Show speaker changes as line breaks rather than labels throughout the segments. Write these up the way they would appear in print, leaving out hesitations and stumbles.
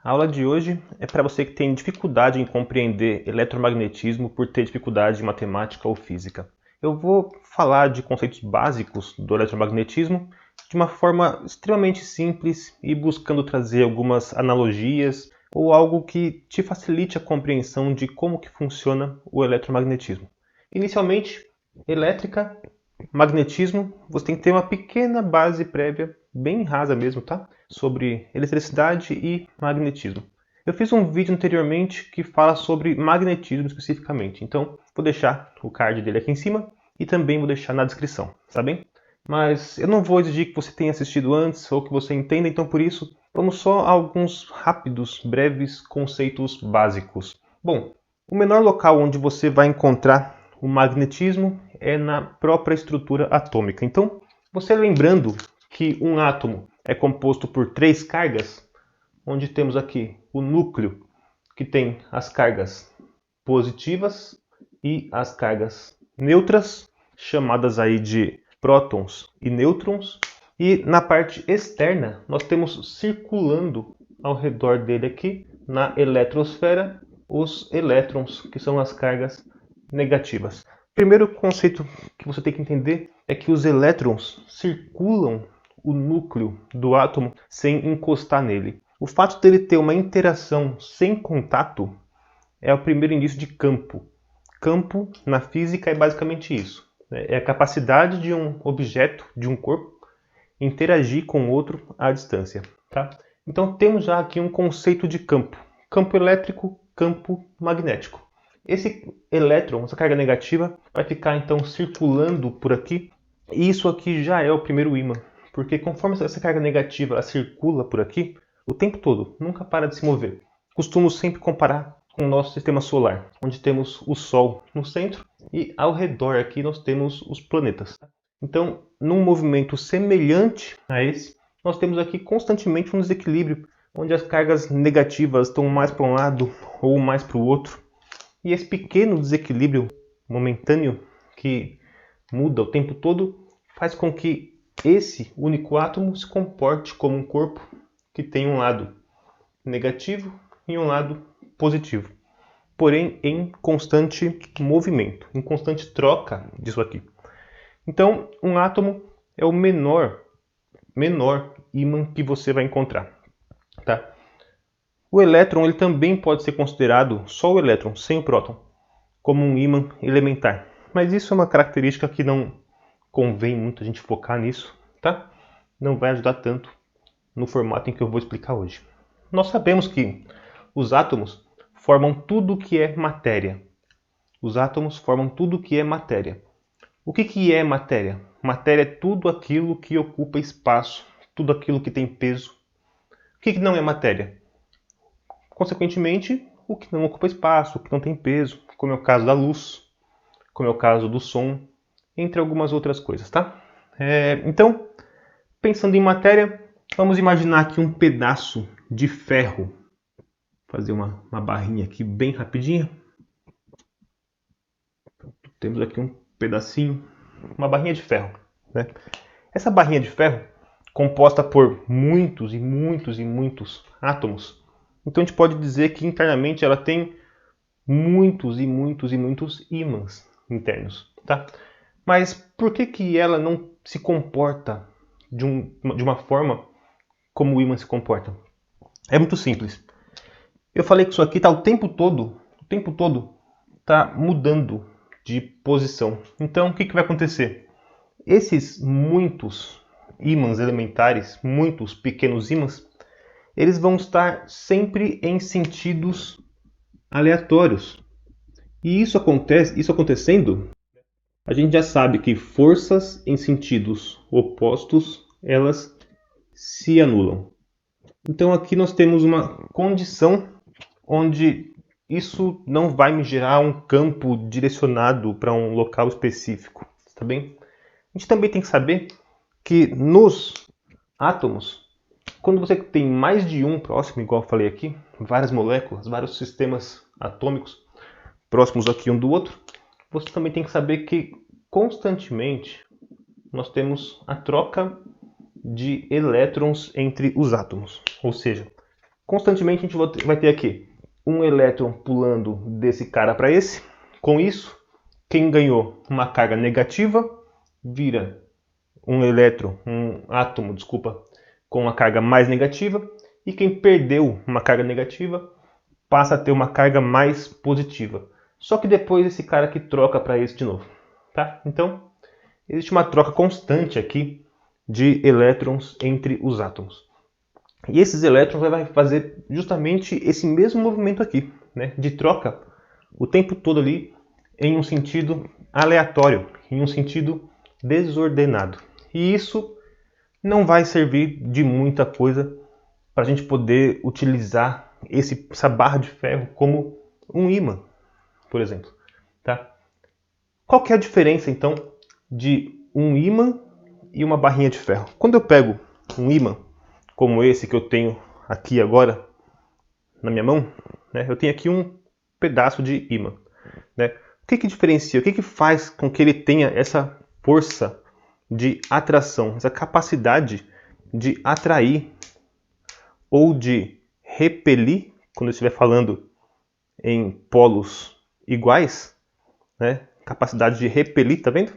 A aula de hoje é para você que tem dificuldade em compreender eletromagnetismo por ter dificuldade em matemática ou física. Eu vou falar de conceitos básicos do eletromagnetismo de uma forma extremamente simples e buscando trazer algumas analogias ou algo que te facilite a compreensão de como que funciona o eletromagnetismo. Inicialmente, elétrica, magnetismo, você tem que ter uma pequena base prévia, bem rasa mesmo, tá? Sobre eletricidade e magnetismo. Eu fiz um vídeo anteriormente que fala sobre magnetismo especificamente, então vou deixar o card dele aqui em cima e também vou deixar na descrição, tá bem? Mas eu não vou exigir que você tenha assistido antes ou que você entenda, então por isso vamos só a alguns rápidos, breves conceitos básicos. Bom, o menor local onde você vai encontrar o magnetismo é na própria estrutura atômica. Então, você lembrando que um átomo é composto por 3 cargas, onde temos aqui o núcleo, que tem as cargas positivas e as cargas neutras, chamadas aí de prótons e nêutrons. E na parte externa, nós temos circulando ao redor dele aqui, na eletrosfera, os elétrons, que são as cargas negativas. Primeiro conceito que você tem que entender é que os elétrons circulam o núcleo do átomo sem encostar nele. O fato dele ter uma interação sem contato é o primeiro indício de campo. Campo na física é basicamente isso. É a capacidade de um objeto, de um corpo, interagir com outro à distância. Tá? Então temos já aqui um conceito de campo. Campo elétrico, campo magnético. Esse elétron, essa carga negativa, vai ficar então circulando por aqui. E isso aqui já é o primeiro ímã. Porque conforme essa carga negativa ela circula por aqui, o tempo todo, nunca para de se mover. Costumo sempre comparar com o nosso sistema solar, onde temos o Sol no centro e ao redor aqui nós temos os planetas. Então, num movimento semelhante a esse, nós temos aqui constantemente um desequilíbrio, onde as cargas negativas estão mais para um lado ou mais para o outro. E esse pequeno desequilíbrio momentâneo que muda o tempo todo faz com que esse único átomo se comporte como um corpo que tem um lado negativo e um lado positivo, porém em constante movimento, em constante troca disso aqui. Então, um átomo é o menor ímã que você vai encontrar, tá? O elétron ele também pode ser considerado, só o elétron, sem o próton, como um ímã elementar. Mas isso é uma característica que não convém muito a gente focar nisso, tá? Não vai ajudar tanto no formato em que eu vou explicar hoje. Nós sabemos que os átomos formam tudo que é matéria. Os átomos formam tudo que é matéria. O que é matéria? Matéria é tudo aquilo que ocupa espaço, tudo aquilo que tem peso. O que não é matéria? Consequentemente, o que não ocupa espaço, o que não tem peso, como é o caso da luz, como é o caso do som, entre algumas outras coisas, tá? Então, pensando em matéria, vamos imaginar aqui um pedaço de ferro. Vou fazer uma barrinha aqui bem rapidinha. Temos aqui um pedacinho, uma barrinha de ferro, né? Essa barrinha de ferro, composta por muitos e muitos e muitos átomos, então a gente pode dizer que internamente ela tem muitos e muitos e muitos ímãs internos, tá? Mas por que ela não se comporta de uma forma como o ímã se comporta? É muito simples. Eu falei que isso aqui está o tempo todo está mudando de posição. Então o que vai acontecer? Esses muitos ímãs elementares, muitos pequenos ímãs, eles vão estar sempre em sentidos aleatórios. E isso acontecendo, a gente já sabe que forças em sentidos opostos, elas se anulam. Então aqui nós temos uma condição onde isso não vai me gerar um campo direcionado para um local específico, tá bem? A gente também tem que saber que nos átomos, quando você tem mais de um próximo, igual eu falei aqui, várias moléculas, vários sistemas atômicos próximos aqui um do outro, você também tem que saber que constantemente nós temos a troca de elétrons entre os átomos. Ou seja, Constantemente a gente vai ter aqui um elétron pulando desse cara para esse. Com isso, quem ganhou uma carga negativa vira um átomo, com uma carga mais negativa, e quem perdeu uma carga negativa passa a ter uma carga mais positiva. Só que depois esse cara aqui troca para esse de novo, tá? Então, existe uma troca constante aqui de elétrons entre os átomos. E esses elétrons vai fazer justamente esse mesmo movimento aqui, né, de troca o tempo todo ali em um sentido aleatório, em um sentido desordenado. E isso não vai servir de muita coisa para a gente poder utilizar essa barra de ferro como um ímã, por exemplo. Tá? Qual que é a diferença, então, de um ímã e uma barrinha de ferro? Quando eu pego um ímã, como esse que eu tenho aqui agora na minha mão, né, eu tenho aqui um pedaço de ímã. Né? O que diferencia? O que faz com que ele tenha essa força de atração, essa capacidade de atrair ou de repelir, quando eu estiver falando em polos iguais, né? Capacidade de repelir, tá vendo?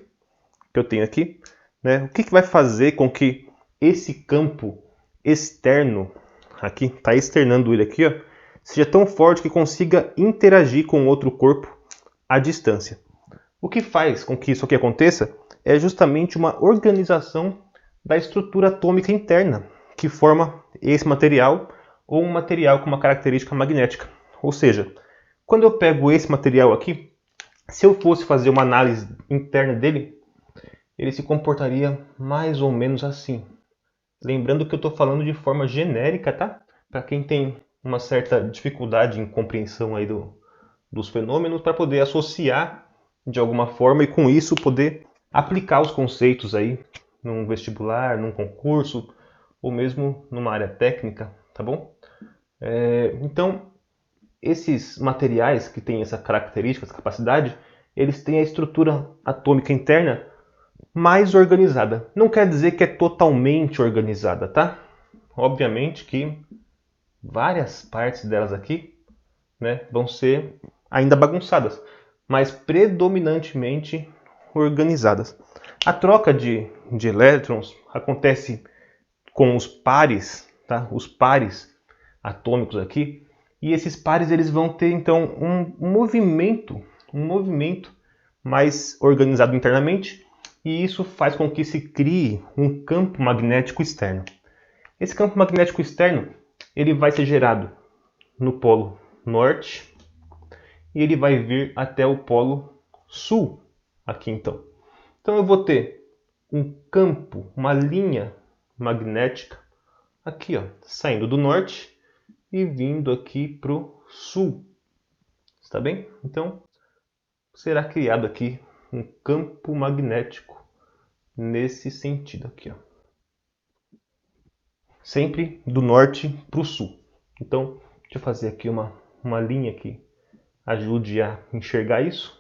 Que eu tenho aqui. Né? O que vai fazer com que esse campo externo, aqui, está externando ele aqui, ó, seja tão forte que consiga interagir com outro corpo à distância? O que faz com que isso aqui aconteça é justamente uma organização da estrutura atômica interna que forma esse material ou um material com uma característica magnética. Ou seja, quando eu pego esse material aqui, se eu fosse fazer uma análise interna dele, ele se comportaria mais ou menos assim. Lembrando que eu estou falando de forma genérica, tá? Para quem tem uma certa dificuldade em compreensão aí dos fenômenos, para poder associar de alguma forma e com isso poder aplicar os conceitos aí num vestibular, num concurso ou mesmo numa área técnica, tá bom? Então, esses materiais que têm essa característica, essa capacidade, eles têm a estrutura atômica interna mais organizada. Não quer dizer que é totalmente organizada, tá? Obviamente que várias partes delas aqui, né, vão ser ainda bagunçadas, mas predominantemente organizadas. A troca de elétrons acontece com os pares, tá? Os pares atômicos aqui, e esses pares eles vão ter então um movimento mais organizado internamente, e isso faz com que se crie um campo magnético externo. Esse campo magnético externo ele vai ser gerado no polo norte e ele vai vir até o polo sul aqui então. Então eu vou ter um campo, uma linha magnética aqui, ó, saindo do norte e vindo aqui para o sul. Está bem? Então será criado aqui um campo magnético nesse sentido aqui, ó. Sempre do norte para o sul. Então deixa eu fazer aqui uma linha que ajude a enxergar isso.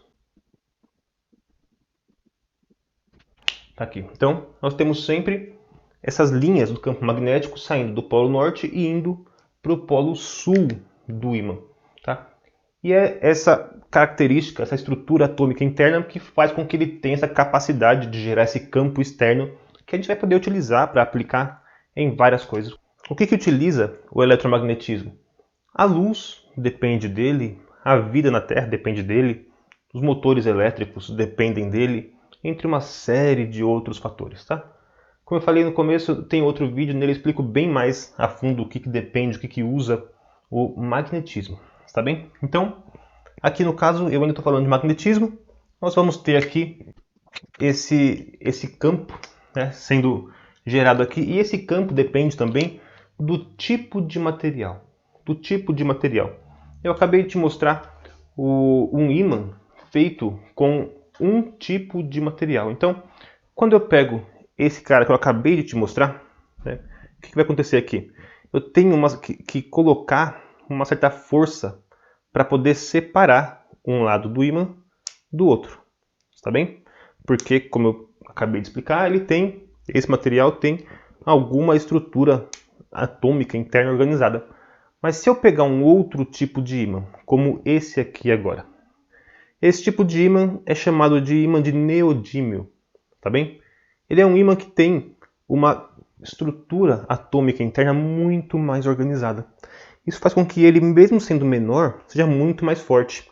Tá aqui. Então, nós temos sempre essas linhas do campo magnético saindo do polo norte e indo para o polo sul do ímã. Tá? E é essa característica, essa estrutura atômica interna que faz com que ele tenha essa capacidade de gerar esse campo externo que a gente vai poder utilizar para aplicar em várias coisas. O que utiliza o eletromagnetismo? A luz depende dele, a vida na Terra depende dele, os motores elétricos dependem dele, entre uma série de outros fatores, tá? Como eu falei no começo, tem outro vídeo, nele eu explico bem mais a fundo o que depende, o que usa o magnetismo, tá bem? Então, aqui no caso, eu ainda estou falando de magnetismo, nós vamos ter aqui esse campo, né, sendo gerado aqui, e esse campo depende também do tipo de material. Eu acabei de te mostrar um ímã feito com um tipo de material. Então, quando eu pego esse cara que eu acabei de te mostrar, né, o que vai acontecer aqui? Eu tenho que colocar uma certa força para poder separar um lado do ímã do outro. Está bem? Porque, como eu acabei de explicar, esse material tem alguma estrutura atômica interna organizada. Mas se eu pegar um outro tipo de ímã, como esse aqui agora, esse tipo de ímã é chamado de ímã de neodímio, tá bem? Ele é um ímã que tem uma estrutura atômica interna muito mais organizada. Isso faz com que ele, mesmo sendo menor, seja muito mais forte.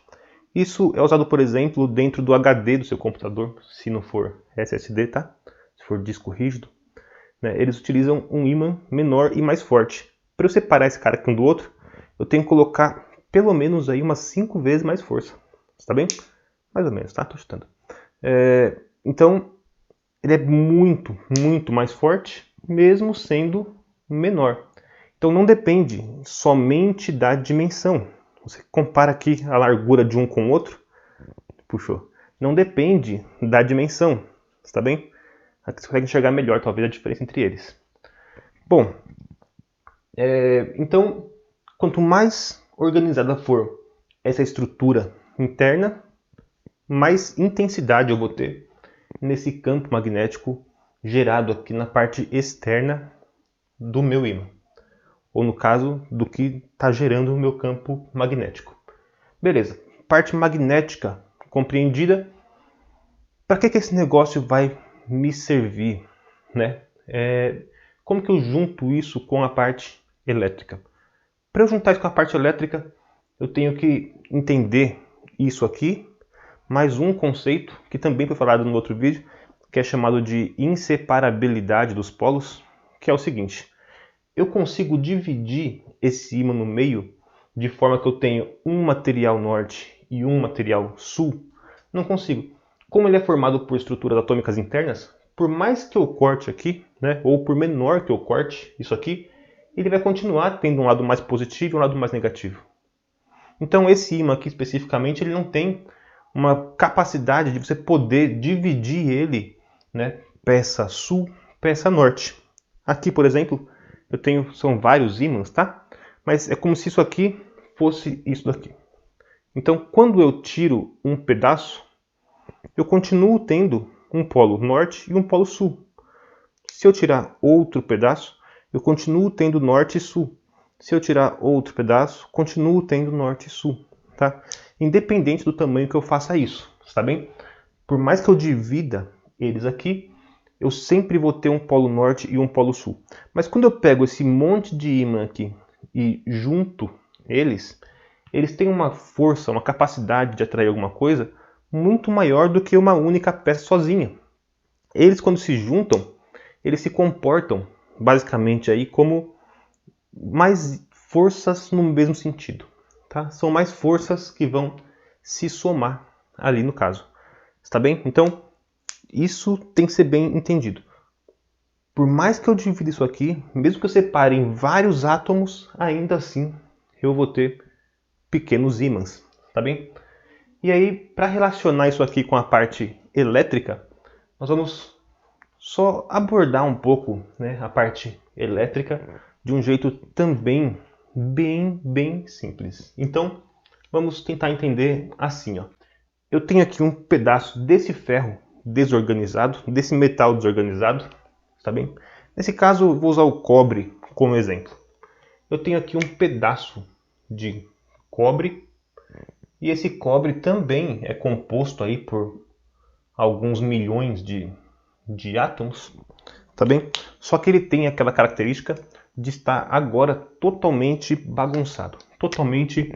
Isso é usado, por exemplo, dentro do HD do seu computador, se não for SSD, tá? Se for disco rígido, né? Eles utilizam um ímã menor e mais forte. Para eu separar esse cara aqui um do outro, eu tenho que colocar pelo menos aí umas 5 vezes mais força. Está bem? Mais ou menos, tá? Tô chutando. Então, ele é muito, muito mais forte, mesmo sendo menor. Então não depende somente da dimensão. Você compara aqui a largura de um com o outro, puxou. Não depende da dimensão, está bem? Aqui você consegue enxergar melhor, talvez, a diferença entre eles. Bom, então, quanto mais organizada for essa estrutura interna, mais intensidade eu vou ter nesse campo magnético gerado aqui na parte externa do meu ímã. Ou no caso, do que está gerando o meu campo magnético. Beleza, parte magnética compreendida. Para que esse negócio vai me servir, né? Como que eu junto isso com a parte elétrica? Para eu juntar isso com a parte elétrica, eu tenho que entender isso aqui, mais um conceito que também foi falado no outro vídeo, que é chamado de inseparabilidade dos polos, que é o seguinte: eu consigo dividir esse ímã no meio de forma que eu tenho um material norte e um material sul? Não consigo. Como ele é formado por estruturas atômicas internas, por mais que eu corte aqui, né, ou por menor que eu corte isso aqui, ele vai continuar tendo um lado mais positivo e um lado mais negativo. Então esse ímã aqui especificamente, ele não tem uma capacidade de você poder dividir ele, né, peça sul, peça norte. Aqui, por exemplo, são vários ímãs, tá? Mas é como se isso aqui fosse isso daqui. Então, quando eu tiro um pedaço, eu continuo tendo um polo norte e um polo sul. Se eu tirar outro pedaço, eu continuo tendo norte e sul. Se eu tirar outro pedaço, continuo tendo norte e sul, tá? Independente do tamanho que eu faça isso, tá bem? Por mais que eu divida eles aqui, eu sempre vou ter um polo norte e um polo sul. Mas quando eu pego esse monte de ímã aqui e junto eles têm uma força, uma capacidade de atrair alguma coisa muito maior do que uma única peça sozinha. Eles, quando se juntam, eles se comportam basicamente aí como mais forças no mesmo sentido, tá? São mais forças que vão se somar ali no caso. Está bem? Então, isso tem que ser bem entendido. Por mais que eu divida isso aqui, mesmo que eu separe em vários átomos, ainda assim eu vou ter pequenos ímãs, tá bem? E aí, para relacionar isso aqui com a parte elétrica, nós vamos só abordar um pouco, né, a parte elétrica de um jeito também bem simples. Então, vamos tentar entender assim, ó. Eu tenho aqui um pedaço desse ferro desorganizado, desse metal desorganizado, tá bem? Nesse caso, eu vou usar o cobre como exemplo. Eu tenho aqui um pedaço de cobre e esse cobre também é composto aí por alguns milhões de átomos, tá bem? Só que ele tem aquela característica de estar agora totalmente bagunçado, totalmente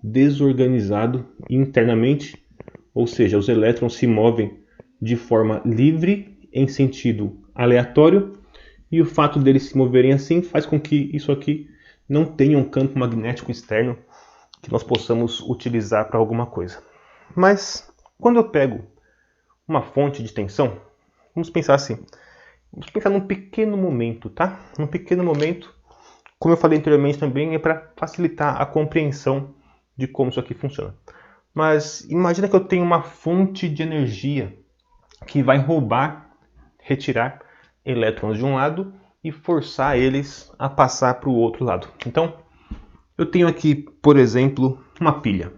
desorganizado internamente, ou seja, os elétrons se movem de forma livre em sentido aleatório, e o fato deles se moverem assim faz com que isso aqui não tenha um campo magnético externo que nós possamos utilizar para alguma coisa. Mas quando eu pego uma fonte de tensão, vamos pensar assim, vamos pensar num pequeno momento, tá? Num pequeno momento, como eu falei anteriormente também, é para facilitar a compreensão de como isso aqui funciona. Mas imagina que eu tenho uma fonte de energia que vai retirar elétrons de um lado e forçar eles a passar para o outro lado. Então, eu tenho aqui, por exemplo, uma pilha.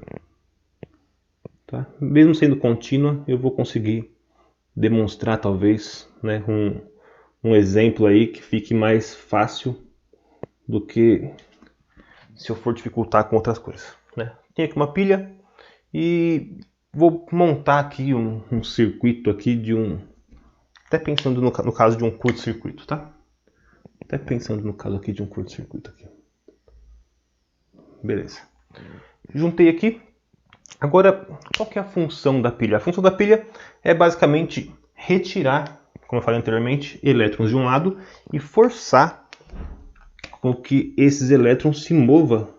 Tá? Mesmo sendo contínua, eu vou conseguir demonstrar talvez, né, um exemplo aí que fique mais fácil do que se eu for dificultar com outras coisas, né? Tem aqui uma pilha e vou montar aqui um circuito aqui de até pensando no caso de um curto-circuito, tá? Até pensando no caso aqui de um curto-circuito aqui. Beleza. Juntei aqui. Agora, qual que é a função da pilha? A função da pilha é basicamente retirar, como eu falei anteriormente, elétrons de um lado e forçar com que esses elétrons se movam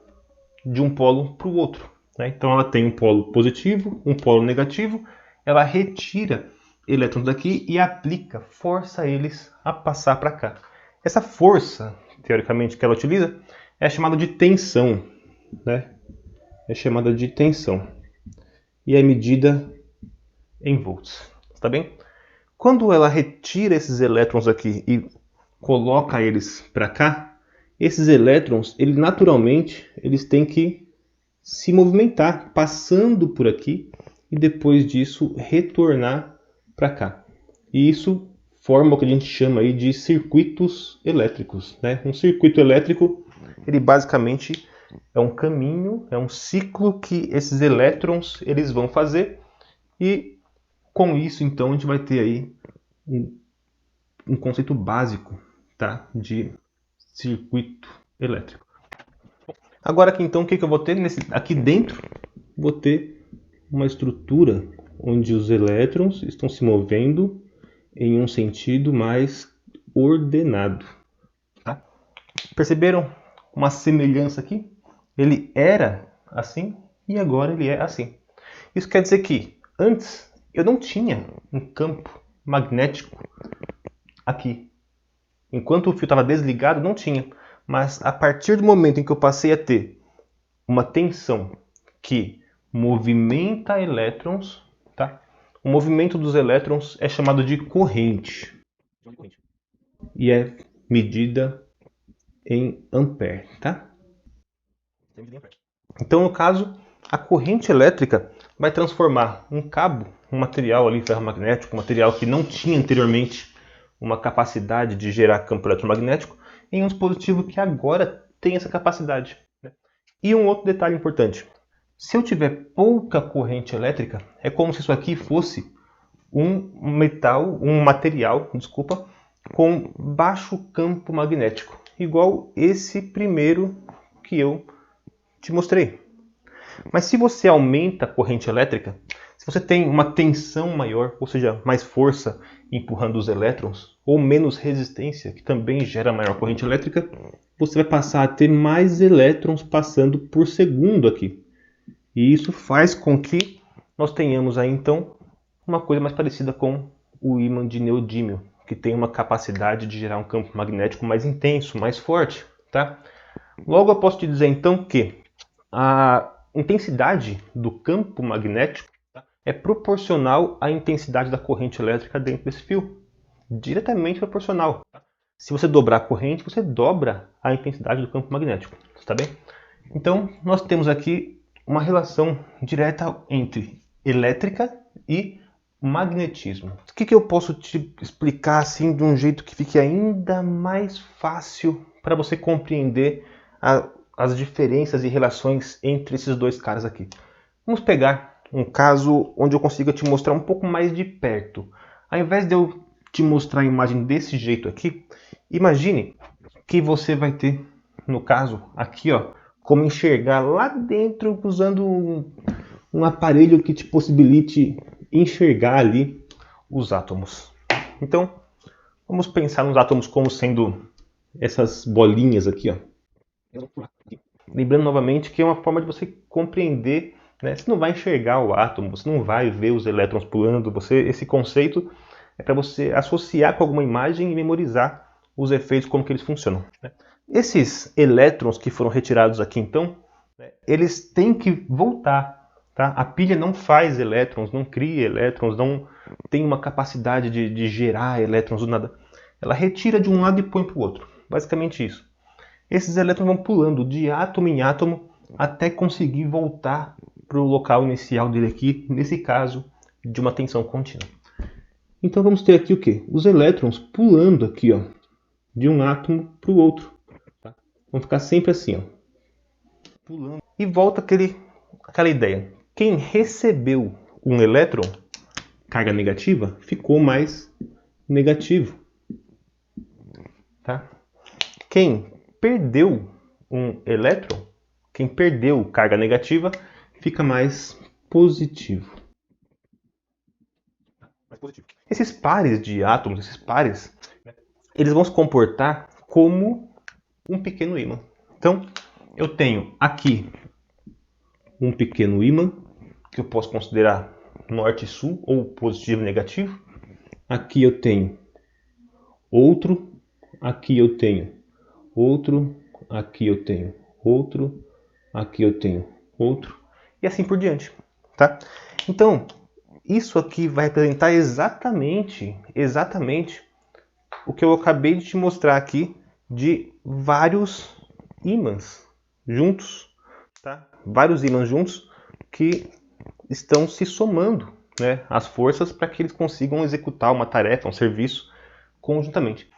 de um polo para o outro, né? Então ela tem um polo positivo, um polo negativo, ela retira elétrons daqui e aplica, força eles a passar para cá. Essa força, teoricamente, que ela utiliza é chamada de tensão, né? É chamada de tensão e é medida em volts, tá bem? Quando ela retira esses elétrons aqui e coloca eles para cá, esses elétrons, eles têm que se movimentar, passando por aqui e depois disso retornar para cá. E isso forma o que a gente chama aí de circuitos elétricos, né? Um circuito elétrico, ele basicamente é um caminho, é um ciclo que esses elétrons eles vão fazer e com isso então a gente vai ter aí um conceito básico, tá, de circuito elétrico. Agora aqui então o que eu vou ter aqui dentro? Vou ter uma estrutura onde os elétrons estão se movendo em um sentido mais ordenado. Tá? Perceberam uma semelhança aqui? Ele era assim e agora ele é assim. Isso quer dizer que antes eu não tinha um campo magnético aqui. Enquanto o fio estava desligado, não tinha. Mas a partir do momento em que eu passei a ter uma tensão que movimenta elétrons, tá? O movimento dos elétrons é chamado de corrente. E é medida em ampere, tá? Então, no caso, a corrente elétrica vai transformar um cabo, um material ali ferromagnético, um material que não tinha anteriormente uma capacidade de gerar campo eletromagnético, em um dispositivo que agora tem essa capacidade. E um outro detalhe importante. Se eu tiver pouca corrente elétrica, é como se isso aqui fosse um material, com baixo campo magnético, igual esse primeiro que eu te mostrei. Mas se você aumenta a corrente elétrica, se você tem uma tensão maior, ou seja, mais força empurrando os elétrons, ou menos resistência, que também gera maior corrente elétrica, você vai passar a ter mais elétrons passando por segundo aqui. E isso faz com que nós tenhamos aí então uma coisa mais parecida com o ímã de neodímio, que tem uma capacidade de gerar um campo magnético mais intenso, mais forte, tá? Logo eu posso te dizer então que a intensidade do campo magnético é proporcional à intensidade da corrente elétrica dentro desse fio. Diretamente proporcional. Se você dobrar a corrente, você dobra a intensidade do campo magnético. Está bem? Então, nós temos aqui uma relação direta entre elétrica e magnetismo. O que eu posso te explicar assim de um jeito que fique ainda mais fácil para você compreender as diferenças e relações entre esses dois caras aqui? Vamos pegar um caso onde eu consiga te mostrar um pouco mais de perto. Ao invés de eu te mostrar a imagem desse jeito aqui, imagine que você vai ter, no caso aqui, ó, como enxergar lá dentro usando um aparelho que te possibilite enxergar ali os átomos. Então, vamos pensar nos átomos como sendo essas bolinhas aqui, ó. Lembrando novamente que é uma forma de você compreender, né? Você não vai enxergar o átomo, você não vai ver os elétrons pulando, esse conceito é para você associar com alguma imagem e memorizar os efeitos, como que eles funcionam. Esses elétrons que foram retirados aqui então, eles têm que voltar. Tá? A pilha não faz elétrons, não cria elétrons, não tem uma capacidade de gerar elétrons do nada. Ela retira de um lado e põe para o outro. Basicamente isso. Esses elétrons vão pulando de átomo em átomo até conseguir voltar para o local inicial dele aqui, nesse caso, de uma tensão contínua. Então vamos ter aqui o quê? Os elétrons pulando aqui, ó, de um átomo para o outro. Tá? Vão ficar sempre assim, ó. pulando. E volta aquela ideia. Quem recebeu um elétron, carga negativa, ficou mais negativo. Tá? Quem perdeu um elétron, quem perdeu carga negativa, fica mais positivo. Esses pares de átomos, esses pares, eles vão se comportar como um pequeno ímã. Então, eu tenho aqui um pequeno ímã, que eu posso considerar norte e sul, ou positivo e negativo. Aqui eu tenho outro, aqui eu tenho outro, aqui eu tenho outro, aqui eu tenho outro, e assim por diante. Tá? Então, isso aqui vai representar exatamente o que eu acabei de te mostrar aqui de vários ímãs juntos, tá? Vários ímãs juntos que estão se somando, né, as forças para que eles consigam executar uma tarefa, um serviço conjuntamente.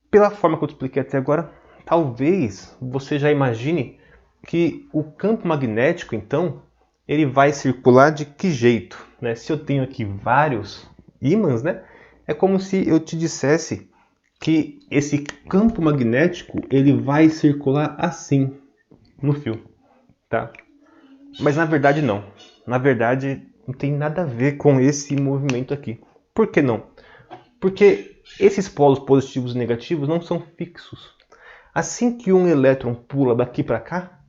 Pela forma que eu te expliquei até agora, talvez você já imagine que o campo magnético, então, ele vai circular de que jeito? Né? Se eu tenho aqui vários ímãs, né, é como se eu te dissesse que esse campo magnético ele vai circular assim no fio, tá? Mas na verdade não. Na verdade não tem nada a ver com esse movimento aqui. Por que não? Porque esses polos positivos e negativos não são fixos. Assim que um elétron pula daqui para cá,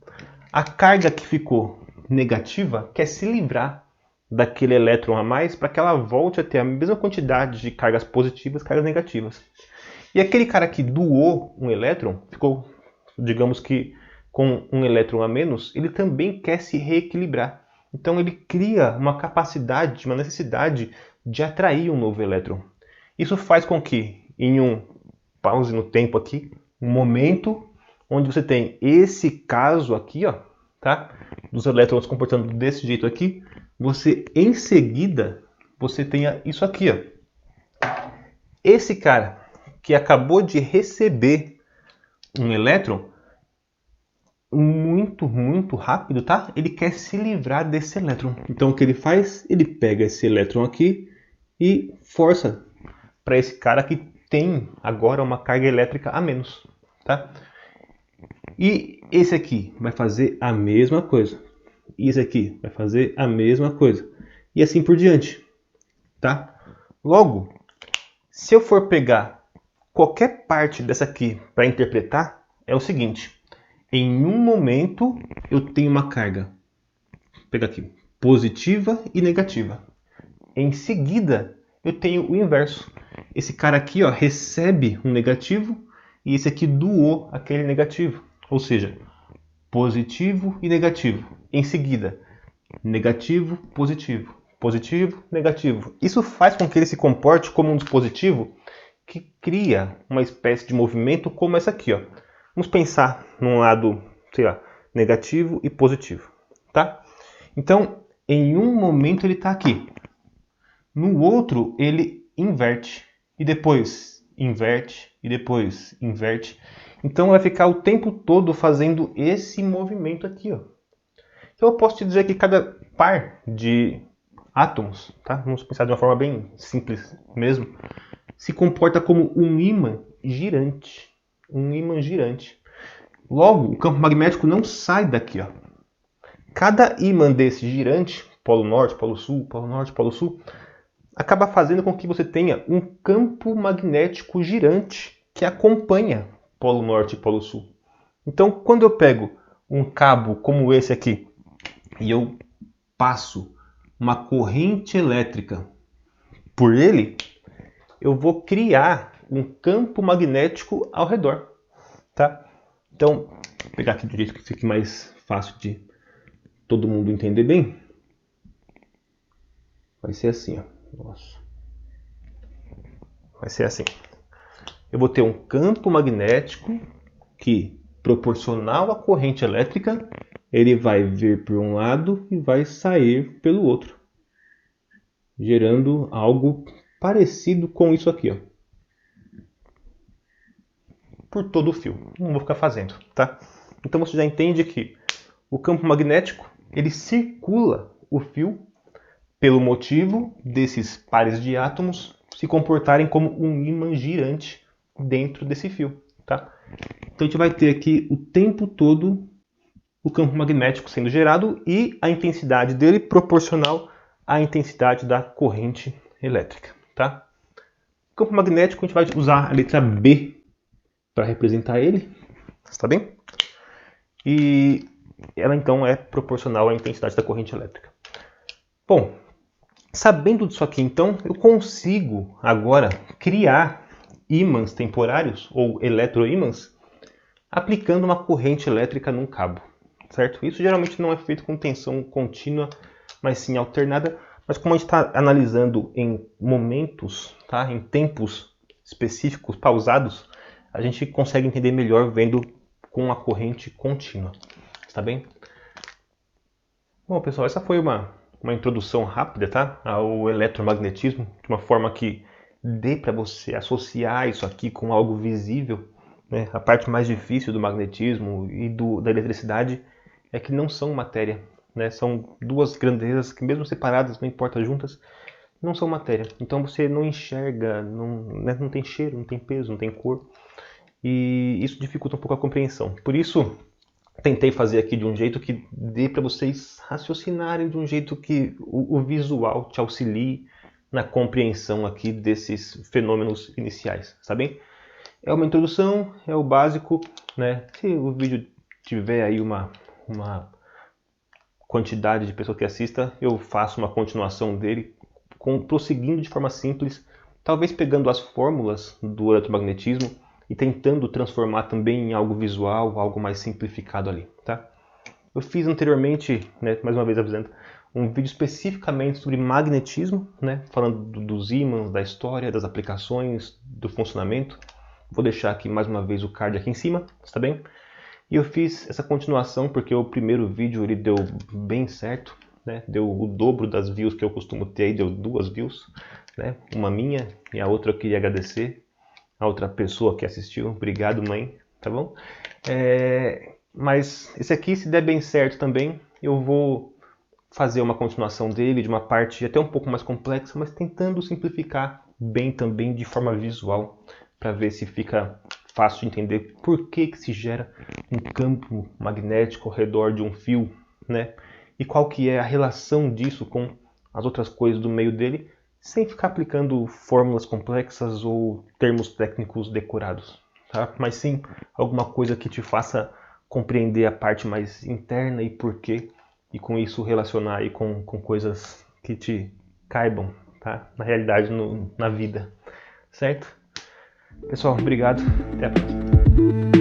a carga que ficou negativa quer se livrar daquele elétron a mais para que ela volte a ter a mesma quantidade de cargas positivas e cargas negativas. E aquele cara que doou um elétron, ficou, digamos que, com um elétron a menos, ele também quer se reequilibrar. Então ele cria uma capacidade, uma necessidade de atrair um novo elétron. Isso faz com que, em um pause no tempo aqui, um momento onde você tem esse caso aqui, ó, tá? Dos elétrons se comportando desse jeito aqui, você em seguida você tenha isso aqui, ó. Esse cara que acabou de receber um elétron muito rápido, tá? Ele quer se livrar desse elétron. Então o que ele faz? Ele pega esse elétron aqui e força para esse cara que tem agora uma carga elétrica a menos, tá? E esse aqui vai fazer a mesma coisa. E esse aqui vai fazer a mesma coisa. E assim por diante, tá? Logo, se eu for pegar qualquer parte dessa aqui para interpretar, é o seguinte. Em um momento, eu tenho uma carga, vou pegar aqui, positiva e negativa. Em seguida, eu tenho o inverso. Esse cara aqui, ó, recebe um negativo e esse aqui doou aquele negativo. Ou seja, positivo e negativo. Em seguida, negativo, positivo. Positivo, negativo. Isso faz com que ele se comporte como um dispositivo que cria uma espécie de movimento como essa aqui, ó. Vamos pensar num lado, sei lá, negativo e positivo, tá? Então, em um momento ele está aqui. No outro, ele inverte. E depois inverte. E depois inverte. Então, vai ficar o tempo todo fazendo esse movimento aqui, ó. Então, eu posso te dizer que cada par de átomos, tá? Vamos pensar de uma forma bem simples mesmo, se comporta como um ímã girante. Um ímã girante. Logo, o campo magnético não sai daqui, ó. Cada ímã desse girante, polo norte, polo sul, polo norte, polo sul, acaba fazendo com que você tenha um campo magnético girante que acompanha polo norte e polo sul. Então, quando eu pego um cabo como esse aqui e eu passo uma corrente elétrica por ele, eu vou criar um campo magnético ao redor, tá? Então, vou pegar aqui do jeito que fique mais fácil de todo mundo entender bem. Vai ser assim, ó. Nossa. Vai ser assim. Eu vou ter um campo magnético que, proporcional à corrente elétrica, ele vai vir por um lado e vai sair pelo outro, gerando algo parecido com isso aqui, ó. Por todo o fio. Não vou ficar fazendo, tá? Então você já entende que O campo magnético, ele circula o fio pelo motivo desses pares de átomos se comportarem como um ímã girante dentro desse fio, tá? Então a gente vai ter aqui o tempo todo o campo magnético sendo gerado e a intensidade dele proporcional à intensidade da corrente elétrica, tá? O campo magnético a gente vai usar a letra B para representar ele, está bem? E ela então é proporcional à intensidade da corrente elétrica. Bom, sabendo disso aqui então, eu consigo agora criar ímãs temporários ou eletroímãs aplicando uma corrente elétrica num cabo, certo? Isso geralmente não é feito com tensão contínua, mas sim alternada. Mas como a gente está analisando em momentos, tá? Em tempos específicos, pausados, a gente consegue entender melhor vendo com a corrente contínua, está bem? Bom, pessoal, essa foi uma introdução rápida, tá? Ao eletromagnetismo, de uma forma que dê para você associar isso aqui com algo visível, né? A parte mais difícil do magnetismo e da eletricidade é que não são matéria, né? São duas grandezas que, mesmo separadas, não importa juntas, não são matéria. Então você não enxerga, não tem cheiro, não tem peso, não tem cor. E isso dificulta um pouco a compreensão. Por isso, tentei fazer aqui de um jeito que dê para vocês raciocinarem de um jeito que o visual te auxilie na compreensão aqui desses fenômenos iniciais, tá bem? É uma introdução, é o básico, né? Se o vídeo tiver aí uma quantidade de pessoas que assista, eu faço uma continuação dele, prosseguindo de forma simples, talvez pegando as fórmulas do eletromagnetismo e tentando transformar também em algo visual, algo mais simplificado ali, tá? Eu fiz anteriormente, né, mais uma vez avisando, um vídeo especificamente sobre magnetismo, né, falando dos ímãs, da história, das aplicações, do funcionamento. Vou deixar aqui mais uma vez o card aqui em cima, está bem? E eu fiz essa continuação porque o primeiro vídeo ele deu bem certo, né? Deu o dobro das views que eu costumo ter, deu 2 views, né? Uma minha e a outra eu queria agradecer a outra pessoa que assistiu. Obrigado, mãe, tá bom? Mas esse aqui, se der bem certo também, eu vou fazer uma continuação dele, de uma parte até um pouco mais complexa, mas tentando simplificar bem também de forma visual, para ver se fica fácil de entender por que se gera um campo magnético ao redor de um fio, né? E qual que é a relação disso com as outras coisas do meio dele, sem ficar aplicando fórmulas complexas ou termos técnicos decorados, tá? Mas sim alguma coisa que te faça compreender a parte mais interna e porquê, e com isso relacionar aí com coisas que te caibam, tá? Na realidade, na vida, certo? Pessoal, obrigado, até a próxima.